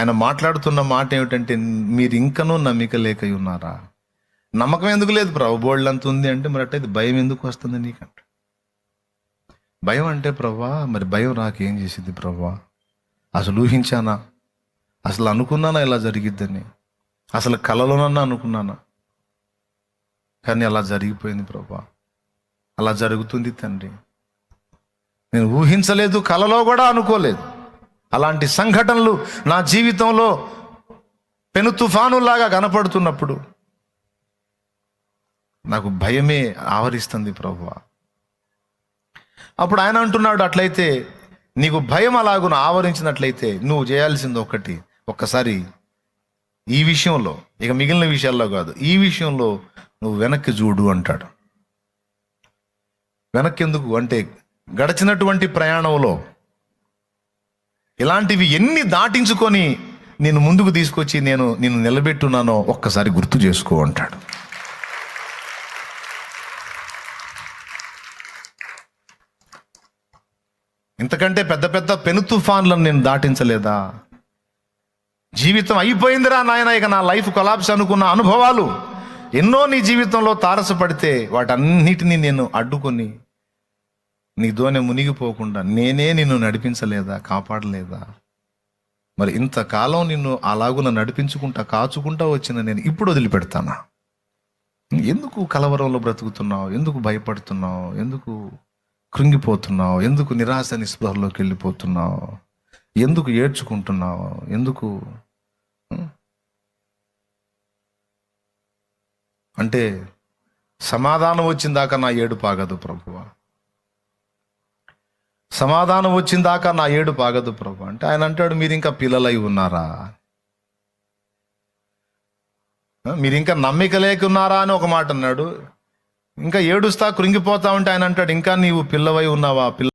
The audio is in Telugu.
ఆయన మాట్లాడుతున్న మాట ఏమిటంటే, మీరు ఇంకనూ నమ్మిక లేక ఉన్నారా? నమ్మకం ఎందుకు లేదు ప్రభు, బోల్డ్ అంత ఉంది అంటే, మరి అట్టయితే భయం ఎందుకు వస్తుంది నీకంట? భయం అంటే ప్రభా, మరి భయం నాకేం చేసింది ప్రభా? అసలు ఊహించానా? అసలు అనుకున్నానా ఇలా జరిగిద్దని? అసలు కలలోనన్నా అనుకున్నానా? కానీ అలా జరిగిపోయింది ప్రభా, అలా జరుగుతుంది తండ్రి. నేను ఊహించలేదు, కలలో కూడా అనుకోలేదు. అలాంటి సంఘటనలు నా జీవితంలో పెను తుఫానులాగా కనపడుతున్నప్పుడు నాకు భయమే ఆవరిస్తుంది ప్రభువా. అప్పుడు ఆయన అంటున్నాడు, అట్లయితే నీకు భయం అలాగున ఆవరించినట్లయితే నువ్వు చేయాల్సింది ఒక్కసారి ఈ విషయంలో, ఇక మిగిలిన విషయాల్లో కాదు, ఈ విషయంలో నువ్వు వెనక్కి చూడు అంటాడు. వెనక్కి ఎందుకు అంటే, గడిచినటువంటి ప్రయాణంలో ఇలాంటివి ఎన్ని దాటించుకొని నేను ముందుకు తీసుకొచ్చి నేను నిలబెట్టున్నానో ఒక్కసారి గుర్తు చేసుకో అంటాడు. ఇంతకంటే పెద్ద పెద్ద పెను తుఫాన్లను నేను దాటించలేదా? జీవితం అయిపోయిందిరా నాయన, ఇక నా లైఫ్ కొలాప్స్ అనుకున్న అనుభవాలు ఎన్నో నీ జీవితంలో తారసపడితే వాటన్నిటినీ నేను అడ్డుకొని నీతోనే మునిగిపోకుండా నేనే నిన్ను నడిపించలేదా, కాపాడలేదా? మరి ఇంతకాలం నిన్ను అలాగున నడిపించుకుంటా కాచుకుంటా వచ్చిన నేను ఇప్పుడు వదిలిపెడతానా? ఎందుకు కలవరంలో బ్రతుకుతున్నావు? ఎందుకు భయపడుతున్నావు? ఎందుకు కృంగిపోతున్నావు? ఎందుకు నిరాశ నిస్పృహలోకి వెళ్ళిపోతున్నావు? ఎందుకు ఏడ్చుకుంటున్నావు? ఎందుకు అంటే, సమాధానం వచ్చిందాకా నా ఏడుపు ఆగదు ప్రభువా, సమాధానం వచ్చిందాకా నా ఏడుపు ఆగదు ప్రభు అంటే ఆయన అంటాడు, మీరు ఇంకా పిల్లలై ఉన్నారా? మీరు ఇంకా నమ్మిక లేకున్నారా అని ఒక మాట అన్నాడు. ఇంకా ఏడుస్తా కృంగిపోతా ఉంటే ఆయన అంటాడు, ఇంకా నీవు పిల్లవై ఉన్నావా?